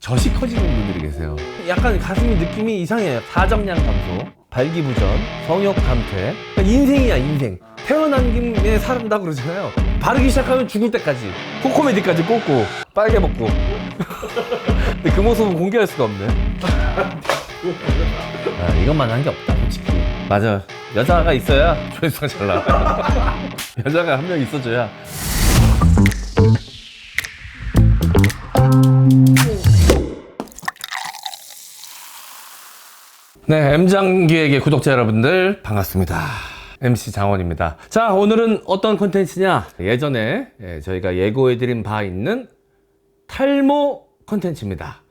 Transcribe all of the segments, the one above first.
젖이 커지는 분들이 계세요. 약간 가슴이 느낌이 이상해요. 사정량 감소, 발기부전, 성욕 감퇴. 그러니까 인생이야, 인생. 태어난 김에 산다 그러잖아요. 바르기 시작하면 죽을 때까지. 코코메디까지 꽂고, 빨개 먹고. 근데 그 모습은 공개할 수가 없네. 아, 이것만 한 게 없다, 솔직히. 맞아. 여자가 있어야 조회수가 잘 나와. 여자가 한 명 있어줘야. 네, M장기획의 구독자 여러분들 반갑습니다. MC 장원입니다. 자, 오늘은 어떤 콘텐츠냐? 예전에 저희가 예고해드린 바 있는 탈모 콘텐츠입니다.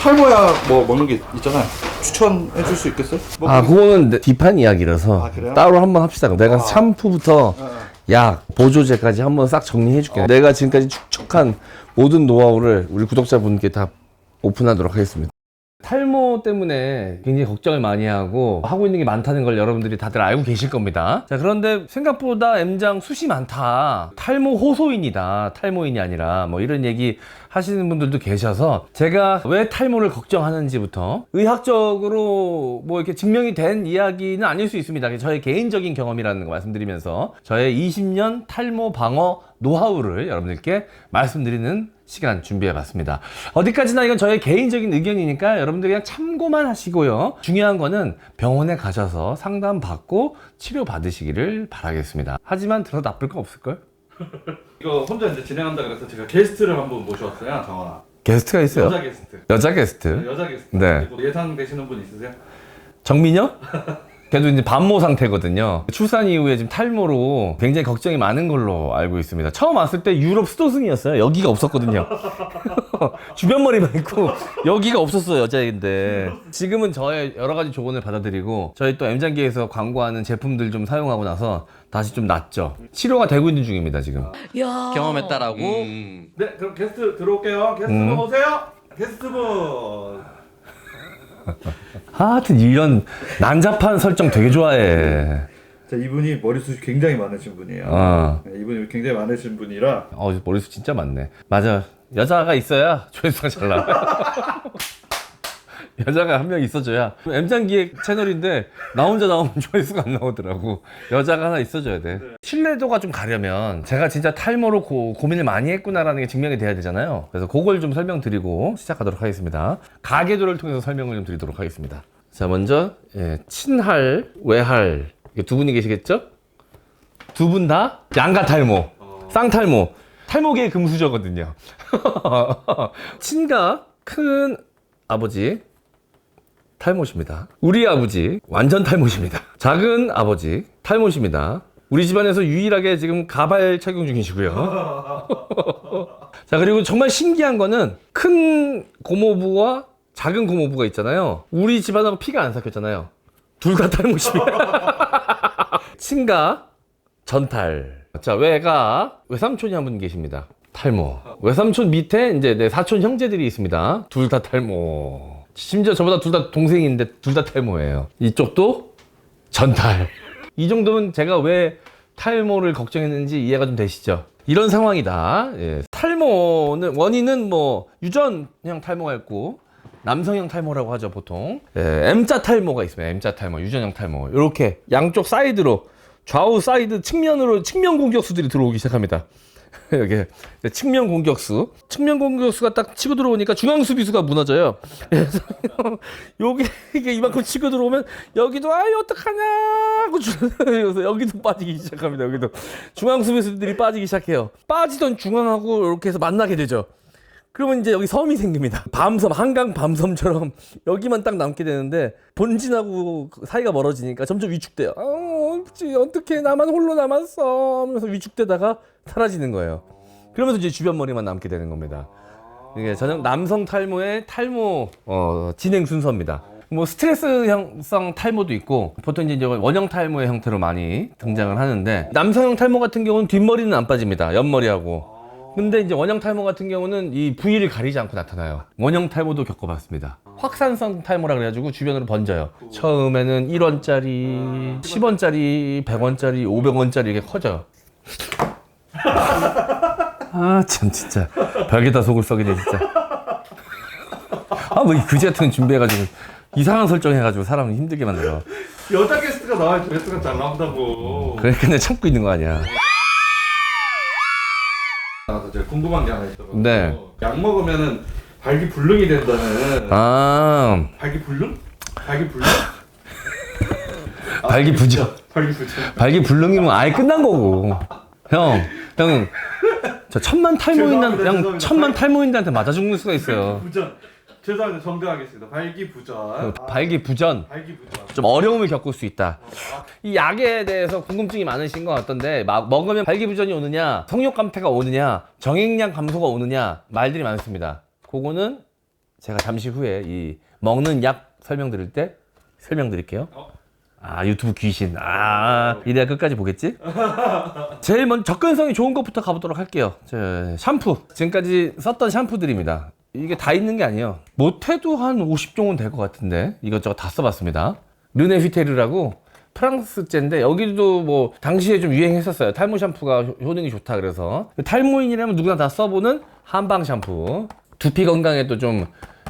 탈모야 뭐 먹는 게 있잖아요. 추천해 줄 수 있겠어요? 아, 그거는 딥한 이야기라서 따로 한번 합시다. 내가 샴푸부터 약, 보조제까지 한번 싹 정리해 줄게요. 내가 지금까지 축적한 모든 노하우를 우리 구독자분께 다 오픈하도록 하겠습니다. 탈모 때문에 굉장히 걱정을 많이 하고 있는 게 많다는 걸 여러분들이 다들 알고 계실 겁니다. 자, 그런데 생각보다 M장 숱이 많다. 탈모 호소인이다. 탈모인이 아니라 뭐 이런 얘기 하시는 분들도 계셔서 제가 왜 탈모를 걱정하는지부터 의학적으로 뭐 이렇게 증명이 된 이야기는 아닐 수 있습니다. 저의 개인적인 경험이라는 거 말씀드리면서 저의 20년 탈모 방어 노하우를 여러분들께 말씀드리는 시간 준비해 봤습니다. 어디까지나 이건 저의 개인적인 의견이니까 여러분들 그냥 참고만 하시고요. 중요한 거는 병원에 가셔서 상담 받고 치료 받으시기를 바라겠습니다. 하지만 들어도 나쁠 거 없을걸? 이거 혼자 이제 진행한다 그래서 제가 게스트를 한분 모셔왔어요, 정원아. 게스트가 있어요? 여자 게스트. 여자 게스트? 네, 여자 게스트. 네. 뭐 예상되시는 분 있으세요? 정민요? 걔도 이제 반모 상태거든요. 출산 이후에 지금 탈모로 굉장히 걱정이 많은 걸로 알고 있습니다. 처음 왔을 때 유럽 수도승이었어요. 여기가 없었거든요. 주변 머리만 있고 여기가 없었어요, 여자인데. 지금은 저의 여러 가지 조언을 받아들이고 저희 또 M장기에서 광고하는 제품들 좀 사용하고 나서 다시 좀 낫죠. 치료가 되고 있는 중입니다, 지금. 야. 경험했다라고. 네, 그럼 게스트 들어올게요. 게스트분 오세요. 게스트분. 하여튼 이런 난잡한 설정 되게 좋아해. 자, 이분이 머리숱이 굉장히 많으신 분이에요. 네, 이분이 굉장히 많으신 분이라. 머리숱 진짜 많네. 맞아. 여자가 있어야 조회수가 잘 나와. 여자가 한 명 있어줘야. M장기획 채널인데 나 혼자 나오면 조회수가 안 나오더라고. 여자가 하나 있어줘야 돼. 신뢰도가 좀 가려면 제가 진짜 탈모로 고민을 많이 했구나라는 게 증명이 돼야 되잖아요. 그래서 그걸 좀 설명드리고 시작하도록 하겠습니다. 가계도를 통해서 설명을 좀 드리도록 하겠습니다. 자, 먼저 친할, 외할 이게 두 분이 계시겠죠? 두 분 다 양가 탈모, 쌍탈모, 탈모계의 금수저거든요. 친가 큰 아버지 탈모십니다. 우리 아버지 완전 탈모십니다. 작은 아버지 탈모십니다. 우리 집안에서 유일하게 지금 가발 착용 중이시고요. 자, 그리고 정말 신기한 거는 큰 고모부와 작은 고모부가 있잖아요. 우리 집안하고 피가 안 섞였잖아요. 둘 다 탈모십니다. 친가 전탈. 자, 외삼촌이 한 분 계십니다. 탈모. 외삼촌 밑에 이제 내 사촌 형제들이 있습니다. 둘 다 탈모. 심지어 저보다 둘 다 동생인데 둘 다 탈모예요. 이쪽도 전탈. 이 정도면 제가 왜 탈모를 걱정했는지 이해가 좀 되시죠? 이런 상황이다. 예. 탈모는 원인은 뭐 유전형 탈모가 있고 남성형 탈모라고 하죠, 보통. 예, M자 탈모가 있습니다. M자 탈모, 유전형 탈모. 이렇게 양쪽 사이드로 좌우 사이드 측면으로 측면 공격수들이 들어오기 시작합니다. 여기 측면 공격수가 딱 치고 들어오니까 중앙 수비수가 무너져요. 그래서 여기 이게 이만큼 치고 들어오면 여기도 어떡하냐 하고 그래서 여기도 빠지기 시작합니다. 여기도 중앙 수비수들이 빠지기 시작해요. 빠지던 중앙하고 이렇게 해서 만나게 되죠. 그러면 이제 여기 섬이 생깁니다. 밤섬, 한강 밤섬처럼 여기만 딱 남게 되는데 본진하고 사이가 멀어지니까 점점 위축돼요. 어떻게 나만 홀로 남았어 하면서 위축되다가 사라지는 거예요. 그러면서 이제 주변 머리만 남게 되는 겁니다. 이게 전형 남성 탈모의 탈모 진행 순서입니다. 뭐 스트레스성 탈모도 있고 보통 이제 원형 탈모의 형태로 많이 등장을 하는데 남성형 탈모 같은 경우는 뒷머리는 안 빠집니다. 옆머리하고. 근데 이제 원형 탈모 같은 경우는 이 부위를 가리지 않고 나타나요. 원형 탈모도 겪어봤습니다. 확산성 탈모라 그래가지고 주변으로 번져요. 처음에는 1원짜리, 10원짜리, 100원짜리, 500원짜리 이렇게 커져요. 아, 참 진짜 별게 다 속을 썩이네 진짜. 아, 뭐 그지 같은 거 준비해가지고 이상한 설정 해가지고 사람을 힘들게 만들어. 여자 게스트가 나와야 조회수가 잘 나온다고. 그래, 근데 참고 있는 거 아니야. 제가 궁금한 게 하나 있더라고요. 네. 약 먹으면은 발기불능이 된다는. 아, 발기불능? 발기불능? 발기부전. 발기부전. 발기불능이면 아예 끝난 거고. 형, 저 천만 탈모인들한테 맞아 죽는 수가 있어요. 부전. 죄송합니다. 정정하겠습니다. 발기부전. 발기부전. 발기부전. 좀 어려움을 겪을 수 있다. 이 약에 대해서 궁금증이 많으신 것 같던데, 막 먹으면 발기부전이 오느냐, 성욕 감퇴가 오느냐, 정액량 감소가 오느냐 말들이 많습니다. 그거는 제가 잠시 후에 이 먹는 약 설명드릴 때 설명드릴게요. 아, 유튜브 귀신. 아, 이래야 끝까지 보겠지? 제일 먼저 접근성이 좋은 것부터 가보도록 할게요. 샴푸. 지금까지 썼던 샴푸들입니다. 이게 다 있는 게 아니에요. 못해도 한 50종은 될 것 같은데 이것저것 다 써봤습니다. 르네휘테르라고 프랑스제인데 여기도 뭐 당시에 좀 유행했었어요. 탈모 샴푸가 효능이 좋다 그래서. 탈모인이라면 누구나 다 써보는 한방 샴푸. 두피 건강에도 좀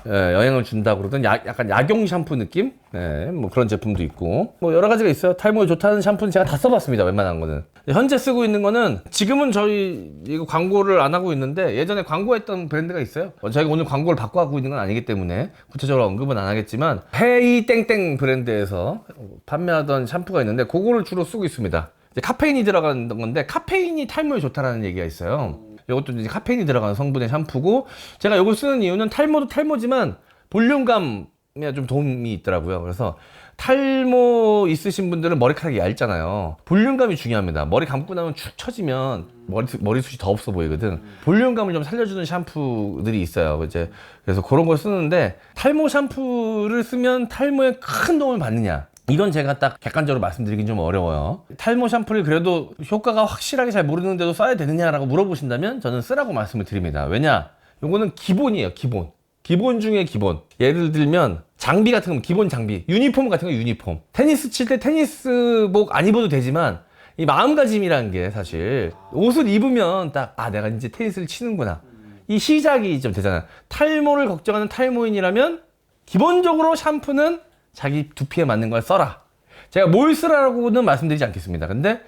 영향을 준다고 그러던 약간 약용 샴푸 느낌? 네, 뭐 그런 제품도 있고 뭐 여러 가지가 있어요. 탈모에 좋다는 샴푸는 제가 다 써봤습니다. 웬만한 거는. 현재 쓰고 있는 거는 지금은 저희 이거 광고를 안 하고 있는데 예전에 광고했던 브랜드가 있어요. 저희가 오늘 광고를 받고 하고 있는 건 아니기 때문에 구체적으로 언급은 안 하겠지만 헤이 땡땡 브랜드에서 판매하던 샴푸가 있는데 그거를 주로 쓰고 있습니다. 이제 카페인이 들어간 건데 카페인이 탈모에 좋다라는 얘기가 있어요. 이것도 이제 카페인이 들어가는 성분의 샴푸고 제가 이걸 쓰는 이유는 탈모도 탈모지만 볼륨감에 좀 도움이 있더라고요. 그래서 탈모 있으신 분들은 머리카락이 얇잖아요. 볼륨감이 중요합니다. 머리 감고 나면 축 처지면 머리숱이 더 없어 보이거든. 볼륨감을 좀 살려주는 샴푸들이 있어요. 이제 그래서 그런 걸 쓰는데 탈모 샴푸를 쓰면 탈모에 큰 도움을 받느냐? 이건 제가 딱 객관적으로 말씀드리긴 좀 어려워요. 탈모 샴푸를 그래도 효과가 확실하게 잘 모르는데도 써야 되느냐라고 물어보신다면 저는 쓰라고 말씀을 드립니다. 왜냐? 요거는 기본이에요. 기본 중에 기본. 예를 들면 장비 같은 거 기본 장비, 유니폼 같은 거 유니폼. 테니스 칠 때 테니스복 안 입어도 되지만 이 마음가짐이라는 게 사실 옷을 입으면 딱 내가 이제 테니스를 치는구나. 이 시작이 좀 되잖아요. 탈모를 걱정하는 탈모인이라면 기본적으로 샴푸는 자기 두피에 맞는 걸 써라. 제가 뭘 쓰라고는 말씀드리지 않겠습니다. 근데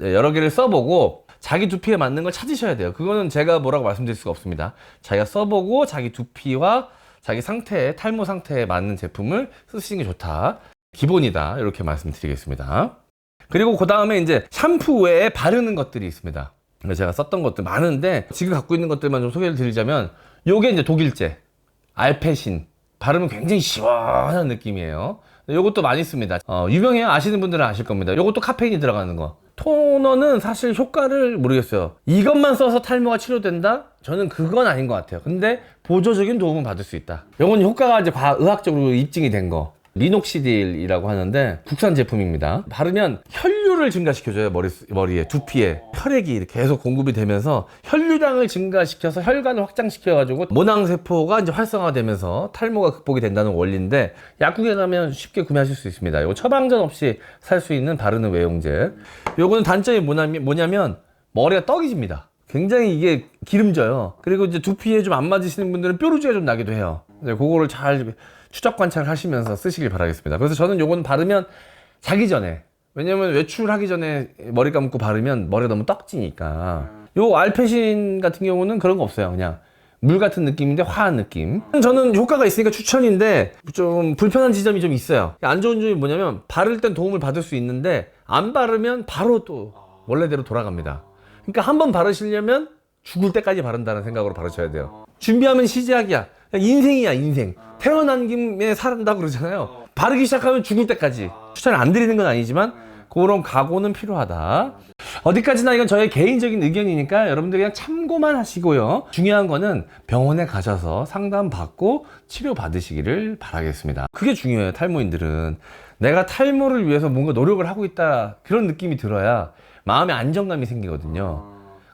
여러 개를 써보고 자기 두피에 맞는 걸 찾으셔야 돼요. 그거는 제가 뭐라고 말씀드릴 수가 없습니다. 자기가 써보고 자기 두피와 자기 상태에, 탈모 상태에 맞는 제품을 쓰시는 게 좋다. 기본이다. 이렇게 말씀드리겠습니다. 그리고 그 다음에 이제 샴푸 외에 바르는 것들이 있습니다. 제가 썼던 것들 많은데 지금 갖고 있는 것들만 좀 소개를 드리자면 요게 이제 독일제, 알페신. 바르면 굉장히 시원한 느낌이에요. 요것도 많이 씁니다. 유명해요. 아시는 분들은 아실 겁니다. 요것도 카페인이 들어가는 거. 토너는 사실 효과를 모르겠어요. 이것만 써서 탈모가 치료된다? 저는 그건 아닌 것 같아요. 근데 보조적인 도움은 받을 수 있다. 요건 효과가 이제 의학적으로 입증이 된 거. 리녹시딜이라고 하는데 국산 제품입니다. 바르면 혈류를 증가시켜줘요. 머리에, 두피에. 혈액이 이렇게 계속 공급이 되면서 혈류량을 증가시켜서 혈관을 확장시켜가지고 모낭세포가 이제 활성화되면서 탈모가 극복이 된다는 원리인데 약국에 가면 쉽게 구매하실 수 있습니다. 이거 처방전 없이 살 수 있는 바르는 외용제. 요거는 단점이 뭐냐면 머리가 떡이집니다. 굉장히 이게 기름져요. 그리고 이제 두피에 좀 안 맞으시는 분들은 뾰루지가 좀 나기도 해요. 그거를 잘 추적 관찰하시면서 쓰시길 바라겠습니다. 그래서 저는 요거는 바르면 자기 전에, 왜냐면 외출하기 전에 머리 감고 바르면 머리가 너무 떡지니까. 요 알페신 같은 경우는 그런 거 없어요. 그냥 물 같은 느낌인데 화한 느낌. 저는 효과가 있으니까 추천인데 좀 불편한 지점이 좀 있어요. 안 좋은 점이 뭐냐면 바를 땐 도움을 받을 수 있는데 안 바르면 바로 또 원래대로 돌아갑니다. 그러니까 한번 바르시려면 죽을 때까지 바른다는 생각으로 바르셔야 돼요. 준비하면 시작이야. 인생이야, 인생. 태어난 김에 살한다 그러잖아요. 바르기 시작하면 죽을 때까지. 추천을 안 드리는 건 아니지만 그런 각오는 필요하다. 어디까지나 이건 저의 개인적인 의견이니까 여러분들 그냥 참고만 하시고요. 중요한 거는 병원에 가셔서 상담받고 치료받으시기를 바라겠습니다. 그게 중요해요. 탈모인들은. 내가 탈모를 위해서 뭔가 노력을 하고 있다 그런 느낌이 들어야 마음의 안정감이 생기거든요.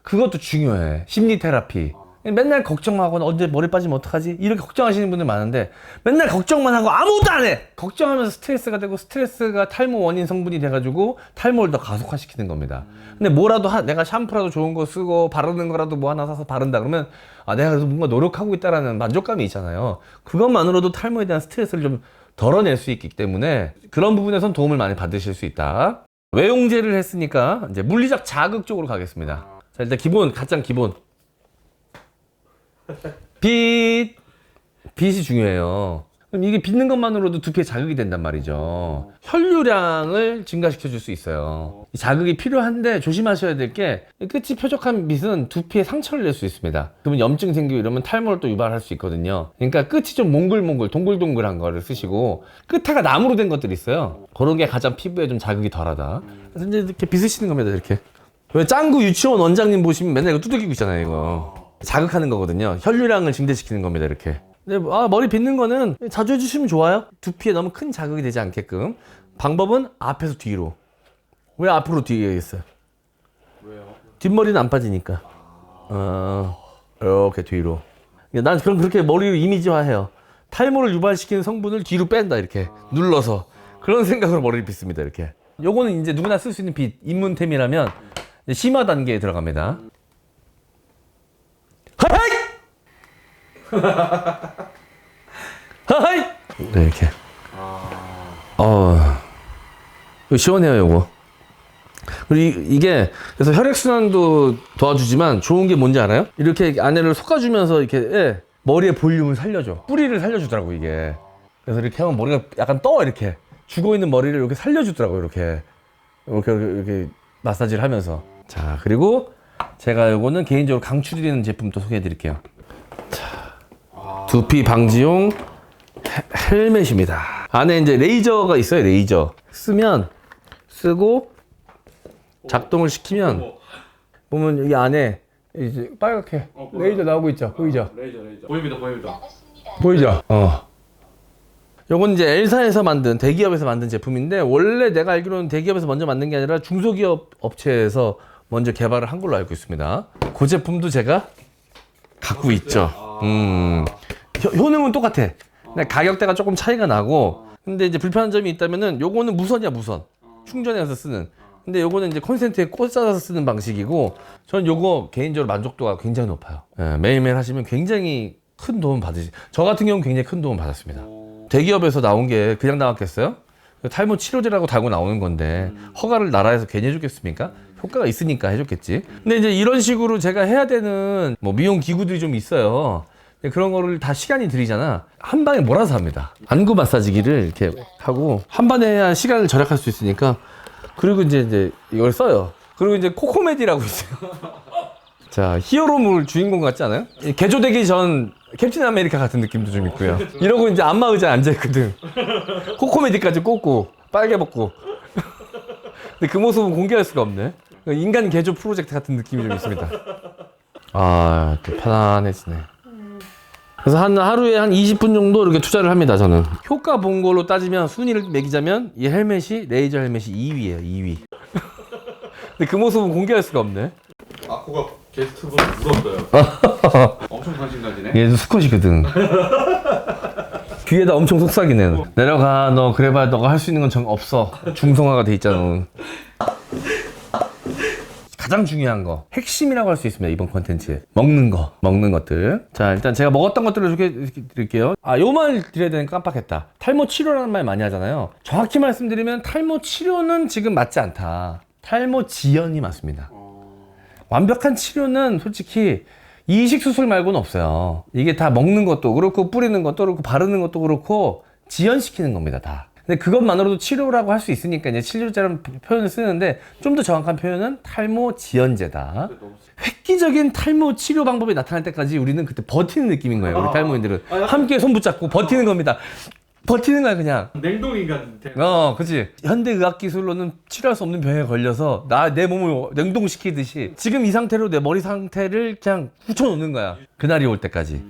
그것도 중요해. 심리 테라피. 맨날 걱정하고 언제 머리 빠지면 어떡하지? 이렇게 걱정하시는 분들 많은데 맨날 걱정만 하고 아무것도 안 해! 걱정하면서 스트레스가 되고 스트레스가 탈모 원인 성분이 돼가지고 탈모를 더 가속화시키는 겁니다. 근데 뭐라도 내가 샴푸라도 좋은 거 쓰고 바르는 거라도 뭐 하나 사서 바른다 그러면 내가 그래도 뭔가 노력하고 있다라는 만족감이 있잖아요. 그것만으로도 탈모에 대한 스트레스를 좀 덜어낼 수 있기 때문에 그런 부분에선 도움을 많이 받으실 수 있다. 외용제를 했으니까 이제 물리적 자극 쪽으로 가겠습니다. 자, 일단 가장 기본. 빛이 중요해요. 그럼 이게 빗는 것만으로도 두피에 자극이 된단 말이죠. 혈류량을 증가시켜 줄 수 있어요. 이 자극이 필요한데 조심하셔야 될 게 끝이 뾰족한 빛은 두피에 상처를 낼 수 있습니다. 그러면 염증 생기고 이러면 탈모를 또 유발할 수 있거든요. 그러니까 끝이 좀 몽글몽글 동글동글한 거를 쓰시고 끝에가 나무로 된 것들이 있어요. 그런 게 가장 피부에 좀 자극이 덜하다. 그래서 이제 이렇게 빗으시는 겁니다. 이렇게. 왜 짱구 유치원 원장님 보시면 맨날 이거 두들기고 있잖아요. 이거 자극하는 거거든요. 혈류량을 증대시키는 겁니다. 이렇게. 근데 머리 빗는 거는 자주 해주시면 좋아요. 두피에 너무 큰 자극이 되지 않게끔. 방법은 앞에서 뒤로. 왜 앞으로 뒤에 있어요? 왜요? 뒷머리는 안 빠지니까. 이렇게 뒤로. 난 그럼 그렇게 머리를 이미지화해요. 탈모를 유발시키는 성분을 뒤로 뺀다. 이렇게 눌러서 그런 생각으로 머리를 빗습니다. 이렇게. 요거는 이제 누구나 쓸 수 있는 빗 입문템이라면 이제 심화 단계에 들어갑니다. 하이! 하이! 네, 이렇게. 이거 시원해요, 요거. 그리고 이게, 그래서 혈액순환도 도와주지만 좋은 게 뭔지 알아요? 이렇게 안에를 솎아주면서 이렇게, 머리의 볼륨을 살려줘. 뿌리를 살려주더라고, 이게. 그래서 이렇게 하면 머리가 약간 떠, 이렇게. 죽어있는 머리를 이렇게 살려주더라고요, 이렇게. 이렇게 마사지를 하면서. 자, 그리고 제가 요거는 개인적으로 강추드리는 제품 또 소개해 드릴게요. 자, 두피 방지용 헬멧입니다. 안에 이제 레이저가 있어요, 레이저. 쓰고 작동을 시키면 보면 여기 안에 이제 빨갛게 레이저 나오고 있죠. 보이죠? 레이저. 보입니다. 보이죠? 요건 이제 L사에서 만든 대기업에서 만든 제품인데 원래 내가 알기로는 대기업에서 먼저 만든 게 아니라 중소기업 업체에서 먼저 개발을 한 걸로 알고 있습니다. 그 제품도 제가 갖고 있죠. 효능은 똑같아. 근데 가격대가 조금 차이가 나고 근데 이제 불편한 점이 있다면은 요거는 무선이야, 무선. 충전해서 쓰는. 근데 요거는 이제 콘센트에 꽂아서 쓰는 방식이고 저는 요거 개인적으로 만족도가 굉장히 높아요. 매일매일 하시면 굉장히 큰 도움 받으시. 저 같은 경우는 굉장히 큰 도움 받았습니다. 대기업에서 나온 게 그냥 나왔겠어요? 탈모 치료제라고 달고 나오는 건데 허가를 나라에서 괜히 해줬겠습니까? 효과가 있으니까 해줬겠지. 근데 이제 이런 식으로 제가 해야 되는 뭐 미용 기구들이 좀 있어요. 그런 거를 다 시간이 들이잖아. 한 방에 몰아서 합니다. 안구 마사지기를 이렇게 하고 한 번에 해야 시간을 절약할 수 있으니까. 그리고 이제 이걸 써요. 그리고 이제 코코메디라고 있어요. 자, 히어로물 주인공 같지 않아요? 개조되기 전 캡틴 아메리카 같은 느낌도 좀 있고요. 이러고 이제 안마 의자에 앉아있거든. 코코메디까지 꽂고 빨개 벗고. 근데 그 모습은 공개할 수가 없네. 인간 개조 프로젝트 같은 느낌이 좀 있습니다. 또 편안해지네. 그래서 하루에 한 20분 정도 이렇게 투자를 합니다, 저는. 효과 본 걸로 따지면 순위를 매기자면 이 헬멧이, 레이저 헬멧이 2위예요, 2위. 근데 그 모습은 공개할 수가 없네. 아쿠가 게스트분 울었어요. 엄청 관심 가지네. 얘도 수컷이거든. 귀에다 엄청 속삭이네. 내려가, 너 그래봐야 너가 할 수 있는 건 없어. 중성화가 돼 있잖아, 너는. 가장 중요한 거, 핵심이라고 할 수 있습니다, 이번 컨텐츠에. 먹는 것들. 자, 일단 제가 먹었던 것들을 소개해 드릴게요. 요 말 드려야 되는 깜빡했다. 탈모 치료라는 말 많이 하잖아요. 정확히 말씀드리면 탈모 치료는 지금 맞지 않다. 탈모 지연이 맞습니다. 완벽한 치료는 솔직히 이식 수술 말고는 없어요. 이게 다 먹는 것도 그렇고 뿌리는 것도 그렇고 바르는 것도 그렇고 지연시키는 겁니다, 다. 근데 그것만으로도 치료라고 할 수 있으니까 이제 치료제라는 표현을 쓰는데 좀 더 정확한 표현은 탈모 지연제다. 획기적인 탈모 치료 방법이 나타날 때까지 우리는 그때 버티는 느낌인 거예요. 우리 탈모인들은 함께 손 붙잡고 버티는 겁니다. 버티는 거야, 그냥. 냉동인간. 그치. 현대 의학 기술로는 치료할 수 없는 병에 걸려서 내 몸을 냉동시키듯이 지금 이 상태로 내 머리 상태를 그냥 굳혀놓는 거야. 그날이 올 때까지.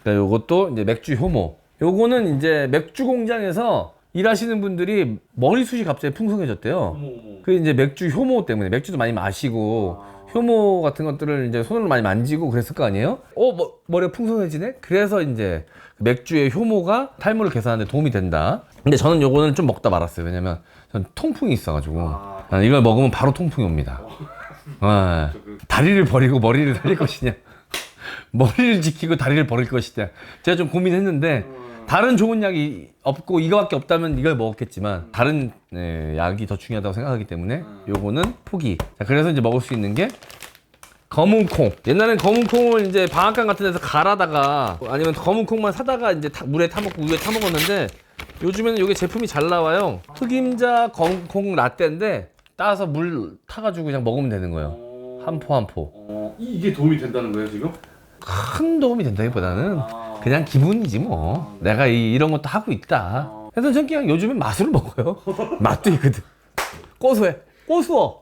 그러니까 요것도 이제 맥주 효모. 요거는 이제 맥주 공장에서 일하시는 분들이 머리숱이 갑자기 풍성해졌대요. 그 이제 맥주 효모 때문에 맥주도 많이 마시고 효모 같은 것들을 이제 손으로 많이 만지고 그랬을 거 아니에요? 머리가 풍성해지네? 그래서 이제 맥주의 효모가 탈모를 개선하는 데 도움이 된다. 근데 저는 요거는 좀 먹다 말았어요. 왜냐면 전 통풍이 있어가지고 이걸 먹으면 바로 통풍이 옵니다. 다리를 버리고 머리를 살릴 것이냐, 머리를 지키고 다리를 버릴 것이냐, 제가 좀 고민했는데 다른 좋은 약이 없고 이거밖에 없다면 이걸 먹었겠지만 다른 약이 더 중요하다고 생각하기 때문에 요거는 포기. 자, 그래서 이제 먹을 수 있는 게 검은 콩. 옛날엔 검은 콩을 이제 방앗간 같은 데서 갈아다가 아니면 검은 콩만 사다가 이제 물에 타먹고 우유에 타먹었는데 요즘에는 요게 제품이 잘 나와요. 흑임자 검은 콩 라떼인데 따서 물 타가지고 그냥 먹으면 되는 거예요. 한 포 한 포. 이게 도움이 된다는 거예요 지금? 큰 도움이 된다기보다는 그냥 기분이지 뭐. 내가 이런 것도 하고 있다. 그래서 전 그냥 요즘엔 맛으로 먹어요. 맛도 있거든. 고소해. 고소워.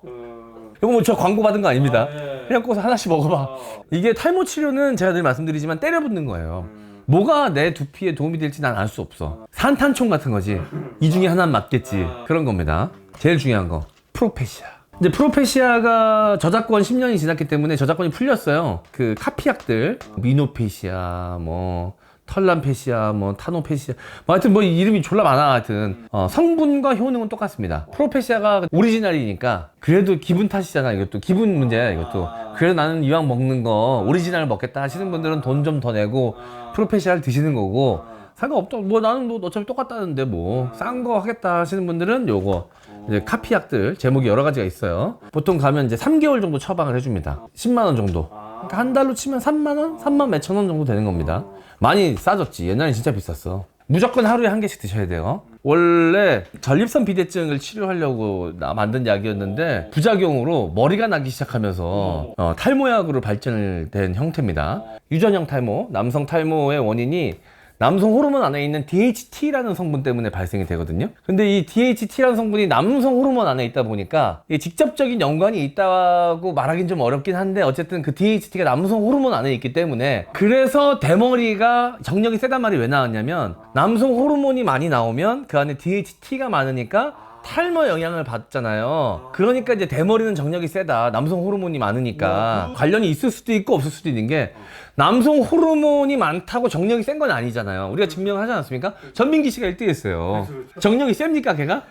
이거 뭐 저 광고 받은 거 아닙니다. 그냥 고소 하나씩 먹어봐. 이게 탈모 치료는 제가 늘 말씀드리지만 때려 붓는 거예요. 뭐가 내 두피에 도움이 될지 난 알 수 없어. 산탄총 같은 거지. 이 중에 하나는 맞겠지. 그런 겁니다. 제일 중요한 거. 프로페시아. 이제 프로페시아가 저작권 10년이 지났기 때문에 저작권이 풀렸어요. 그 카피약들, 미노페시아, 뭐 털란페시아, 뭐 타노페시아, 뭐 하여튼 뭐 이름이 졸라 많아. 하여튼 성분과 효능은 똑같습니다. 프로페시아가 오리지널이니까 그래도 기분 탓이잖아. 이것도 기분 문제야. 이것도. 그래도 나는 이왕 먹는 거 오리지널 먹겠다 하시는 분들은 돈 좀 더 내고 프로페시아를 드시는 거고, 상관없다. 뭐 나는 뭐 어차피 똑같다는데 뭐 싼 거 하겠다 하시는 분들은 요거 이제 카피약들 제목이 여러 가지가 있어요. 보통 가면 이제 3개월 정도 처방을 해줍니다. 10만 원 정도. 그러니까 한 달로 치면 3만 원, 3만 몇천 원 정도 되는 겁니다. 많이 싸졌지. 옛날엔 진짜 비쌌어. 무조건 하루에 한 개씩 드셔야 돼요. 원래 전립선 비대증을 치료하려고 만든 약이었는데 부작용으로 머리가 나기 시작하면서 탈모약으로 발전된 형태입니다. 유전형 탈모, 남성 탈모의 원인이 남성 호르몬 안에 있는 DHT라는 성분 때문에 발생이 되거든요. 근데 이 DHT라는 성분이 남성 호르몬 안에 있다 보니까 직접적인 연관이 있다고 말하긴 좀 어렵긴 한데, 어쨌든 그 DHT가 남성 호르몬 안에 있기 때문에, 그래서 대머리가 정력이 세단 말이 왜 나왔냐면, 남성 호르몬이 많이 나오면 그 안에 DHT가 많으니까 탈모 영향을 받잖아요. 그러니까 이제 대머리는 정력이 세다. 남성 호르몬이 많으니까. 관련이 있을 수도 있고 없을 수도 있는 게, 남성 호르몬이 많다고 정력이 센 건 아니잖아요. 우리가 증명을 하지 않았습니까? 전민기 씨가 1등했어요. 정력이 셉니까 걔가?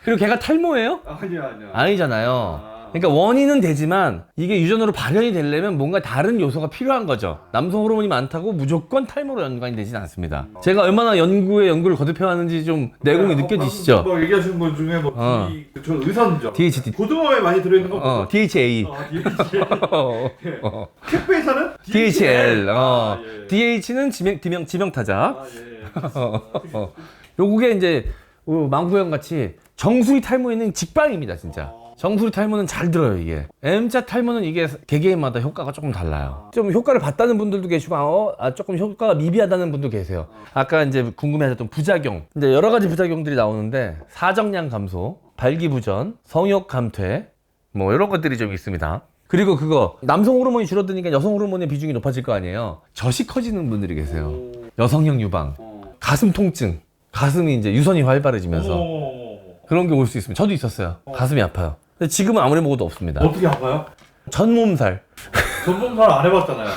그리고 걔가 탈모예요? 아니야. 아니잖아요. 그러니까 원인은 되지만 이게 유전으로 발현이 되려면 뭔가 다른 요소가 필요한 거죠. 남성 호르몬이 많다고 무조건 탈모로 연관이 되진 않습니다. 제가 얼마나 연구를 거듭해왔는지 좀 내공이 느껴지시죠? 뭐 얘기하시는 분 중에 뭐 저 의사인죠. DHT. 고등어에 많이 들어있는 거. DHA. DHL. 택배에서는 DHL. 예. DH는 지명타자. 요게 이제 망구형 같이 정수리 탈모에는 직방입니다, 진짜. 정수리 탈모는 잘 들어요, 이게. M자 탈모는 이게 개개인마다 효과가 조금 달라요. 좀 효과를 봤다는 분들도 계시고, 조금 효과가 미비하다는 분도 계세요. 아까 이제 궁금해하셨던 부작용. 이제 여러 가지 부작용들이 나오는데, 사정량 감소, 발기부전, 성욕 감퇴, 뭐 이런 것들이 좀 있습니다. 그리고 그거, 남성 호르몬이 줄어드니까 여성 호르몬의 비중이 높아질 거 아니에요. 젖이 커지는 분들이 계세요. 여성형 유방, 가슴 통증, 가슴이 이제 유선이 활발해지면서 그런 게 올 수 있습니다. 저도 있었어요. 가슴이 아파요. 근데 지금은 아무리 먹어도 없습니다. 어떻게 아파요? 전몸살. 전문가를 안 해봤잖아요.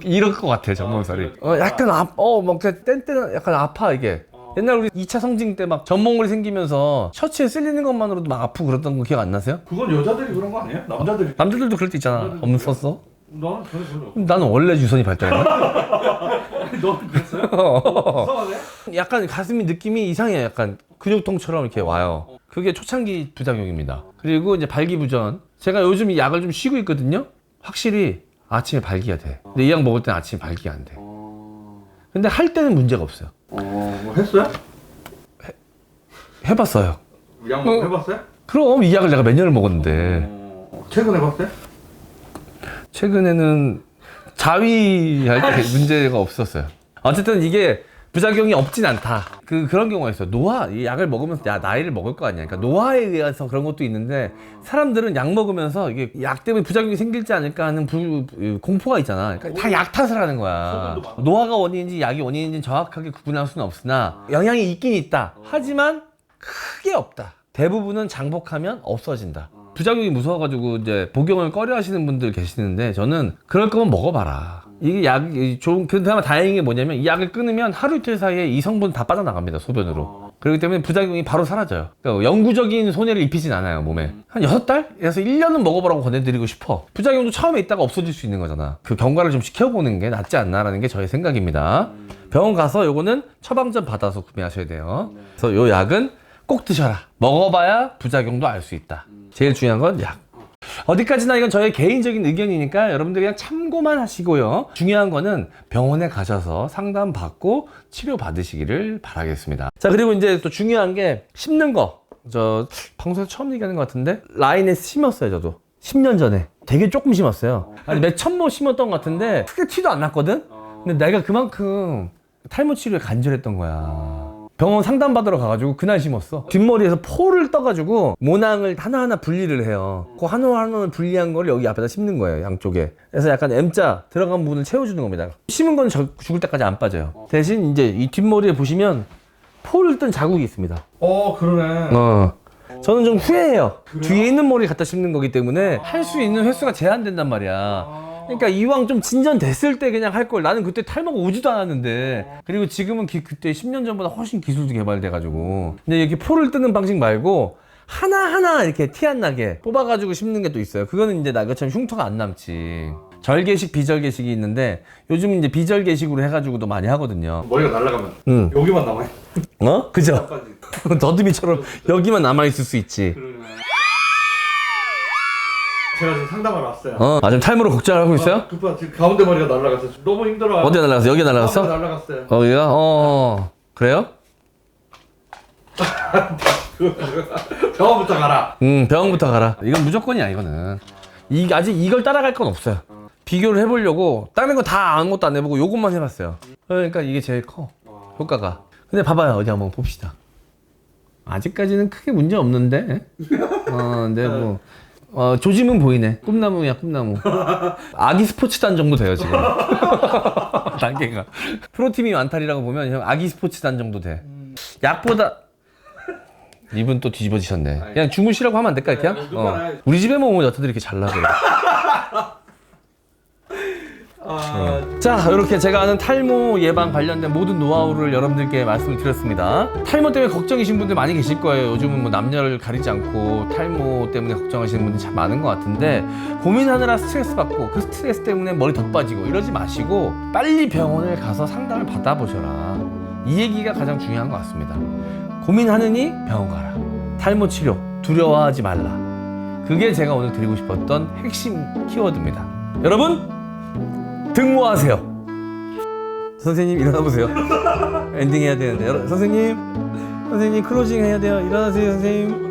이럴 것 같아, 전몸살이. 약간 막 땐 약간 아파, 이게. 옛날 우리 2차 성징 때 막 전몽골이 생기면서 셔츠에 쓸리는 것만으로도 막 아프고 그랬던 거 기억 안 나세요? 그건 여자들이 그런 거 아니에요? 남자들이. 남자들도 그럴 때 있잖아. 없었어? 나는 전혀 없어. 나는 원래 유선이 발달했나? 너는 그랬어요? 이상하네? 약간 가슴이 느낌이 이상해요. 약간 근육통처럼 이렇게 와요. 그게 초창기 부작용입니다. 그리고 이제 발기부전. 제가 요즘 이 약을 좀 쉬고 있거든요. 확실히 아침에 발기가 돼. 근데 이 약 먹을 때는 아침에 발기가 안 돼. 근데 할 때는 문제가 없어요. 뭐 했어요? 해봤어요. 약 해봤어요? 그럼 이 약을 내가 몇 년을 먹었는데. 최근 해봤어요? 최근에는 자위할 때 문제가 없었어요. 어쨌든 이게 부작용이 없진 않다. 그런 경우가 있어요. 이 약을 먹으면서 나이를 먹을 거 아니야. 그러니까 노화에 의해서 그런 것도 있는데, 사람들은 약 먹으면서 이게 약 때문에 부작용이 생길지 않을까 하는 공포가 있잖아. 그러니까 다 약 탓을 하는 거야. 노화가 원인인지 약이 원인인지 정확하게 구분할 수는 없으나 영향이 있긴 있다. 하지만 크게 없다. 대부분은 장복하면 없어진다. 부작용이 무서워가지고 이제 복용을 꺼려 하시는 분들 계시는데 저는 그럴 거면 먹어봐라. 이게 약이 좋은, 그나마 다행인 게 뭐냐면 이 약을 끊으면 하루 이틀 사이에 이 성분 다 빠져나갑니다, 소변으로. 그렇기 때문에 부작용이 바로 사라져요. 그러니까 영구적인 손해를 입히진 않아요, 몸에. 한 6달에서 1년은 먹어보라고 권해드리고 싶어. 부작용도 처음에 있다가 없어질 수 있는 거잖아. 그 경과를 좀 시켜보는 게 낫지 않나라는 게 저의 생각입니다. 병원 가서 요거는 처방전 받아서 구매하셔야 돼요. 그래서 요 약은 꼭 드셔라. 먹어봐야 부작용도 알 수 있다. 제일 중요한 건 약. 어디까지나 이건 저의 개인적인 의견이니까 여러분들 그냥 참고만 하시고요. 중요한 거는 병원에 가셔서 상담받고 치료 받으시기를 바라겠습니다. 자, 그리고 이제 또 중요한 게 심는 거. 저 방송에서 처음 얘기하는 것 같은데 라인에서 심었어요, 저도. 10년 전에. 되게 조금 심었어요. 아니, 몇 천모 심었던 것 같은데 크게 티도 안 났거든? 근데 내가 그만큼 탈모 치료에 간절했던 거야. 병원 상담받으러 가가지고 그날 심었어. 뒷머리에서 포를 떠가지고 모낭을 하나하나 분리를 해요. 그 하나하나 분리한 걸 여기 앞에다 심는 거예요, 양쪽에. 그래서 약간 M자 들어간 부분을 채워주는 겁니다. 심은 건 죽을 때까지 안 빠져요. 대신 이제 이 뒷머리에 보시면 포를 뜬 자국이 있습니다. 그러네. 저는 좀 후회해요. 뒤에 있는 머리 갖다 심는 거기 때문에 할 수 있는 횟수가 제한된단 말이야. 그러니까 이왕 좀 진전됐을 때 그냥 할 걸. 나는 그때 탈모가 오지도 않았는데. 그리고 지금은 그때 10년 전보다 훨씬 기술도 개발돼가지고. 근데 이렇게 포를 뜨는 방식 말고 하나하나 이렇게 티 안 나게 뽑아가지고 심는 게 또 있어요. 그거는 이제 나 것처럼 흉터가 안 남지. 절개식, 비절개식이 있는데 요즘 이제 비절개식으로 해가지고도 많이 하거든요. 머리가 날아가면 여기만 남아요. 그죠? 더듬이처럼 여기만 남아있을 수 있지. 제가 지금 상담하러 왔어요. 지금 탈모로 걱정을 하고 있어요? 급한 지금 가운데 머리가 날아갔어요. 너무 힘들어요. 어디에 날아갔어? 여기에 날아갔어? 날아갔어요. 여기가? 그래요? 병원부터 가라. 병원부터 가라. 이건 무조건이야, 이거는. 아직 이걸 따라갈 건 없어요. 비교를 해보려고 다른 거 다 아무것도 안 해보고 요것만 해봤어요. 그러니까 이게 제일 커, 효과가. 근데 봐봐요, 어디 한번 봅시다. 아직까지는 크게 문제 없는데. 근데 뭐 조짐은 보이네. 꿈나무야, 꿈나무. 아기 스포츠단 정도 돼요, 지금. 단계가. 프로팀이 완탈이라고 보면 형 아기 스포츠단 정도 돼. 약보다 입은 또 뒤집어지셨네. 그냥 주무시라고 하면 안 될까, 그냥? 우리 집에 뭐 여자들이 이렇게 잘 나가요. 자, 이렇게 제가 아는 탈모 예방 관련된 모든 노하우를 여러분들께 말씀을 드렸습니다. 탈모 때문에 걱정이신 분들 많이 계실 거예요. 요즘은 뭐 남녀를 가리지 않고 탈모 때문에 걱정하시는 분들이 참 많은 것 같은데, 고민하느라 스트레스 받고 그 스트레스 때문에 머리 더 빠지고 이러지 마시고 빨리 병원을 가서 상담을 받아보셔라. 이 얘기가 가장 중요한 것 같습니다. 고민하느니 병원 가라. 탈모 치료 두려워하지 말라. 그게 제가 오늘 드리고 싶었던 핵심 키워드입니다. 여러분, 등모하세요. 선생님 일어나보세요. 엔딩 해야 되는데. 선생님 클로징 해야 돼요. 일어나세요, 선생님.